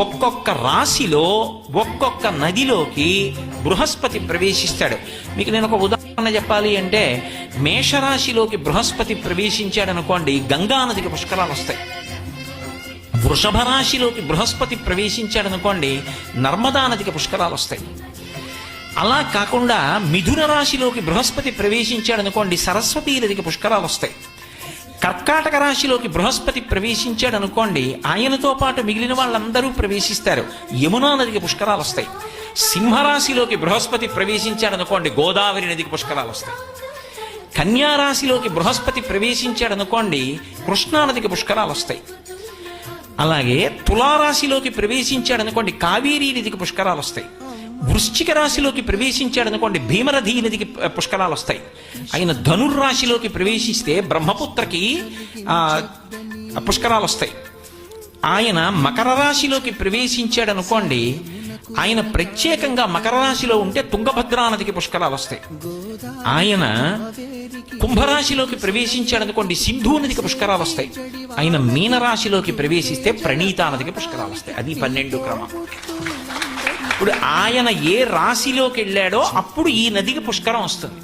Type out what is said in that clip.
ఒక్కొక్క రాశిలో ఒక్కొక్క నదిలోకి బృహస్పతి ప్రవేశిస్తాడు. మీకు నేను ఒక ఉదాహరణ చెప్పాలి అంటే, మేషరాశిలోకి బృహస్పతి ప్రవేశించాడు అనుకోండి, గంగా నదికి పుష్కరాలు వస్తాయి. వృషభ రాశిలోకి బృహస్పతి ప్రవేశించాడు అనుకోండి, నర్మదా నదికి పుష్కరాలు వస్తాయి. అలా కాకుండా మిథున రాశిలోకి బృహస్పతి ప్రవేశించాడు అనుకోండి, సరస్వతీ నదికి పుష్కరాలు వస్తాయి. కర్కాటక రాశిలోకి బృహస్పతి ప్రవేశించాడు అనుకోండి, ఆయనతో పాటు మిగిలిన వాళ్ళందరూ ప్రవేశిస్తారు, యమునా నదికి పుష్కరాలు వస్తాయి. సింహరాశిలోకి బృహస్పతి ప్రవేశించాడు అనుకోండి, గోదావరి నదికి పుష్కరాలు వస్తాయి. కన్యా రాశిలోకి బృహస్పతి ప్రవేశించాడు అనుకోండి, కృష్ణానదికి పుష్కరాలు వస్తాయి. అలాగే తులారాశిలోకి ప్రవేశించాడు అనుకోండి, కావేరీ నదికి పుష్కరాలు వస్తాయి. వృశ్చిక రాశిలోకి ప్రవేశించాడు అనుకోండి, భీమరథీ నదికి పుష్కరాలు వస్తాయి. ఆయన ధనుర్రాశిలోకి ప్రవేశిస్తే బ్రహ్మపుత్రకి పుష్కరాలు వస్తాయి. ఆయన మకర రాశిలోకి ప్రవేశించాడు అనుకోండి, ఆయన ప్రత్యేకంగా మకర రాశిలో ఉంటే తుంగభద్రా నదికి పుష్కరాలు వస్తాయి. ఆయన కుంభరాశిలోకి ప్రవేశించాడు అనుకోండి, సింధు నదికి పుష్కరాలు వస్తాయి. ఆయన మీనరాశిలోకి ప్రవేశిస్తే ప్రణీతా నదికి పుష్కరాలు వస్తాయి. అది 12 క్రమం. ఇప్పుడు ఆయన ఏ రాశిలోకి వెళ్ళాడో అప్పుడు ఈ నదికి పుష్కరం వస్తుంది.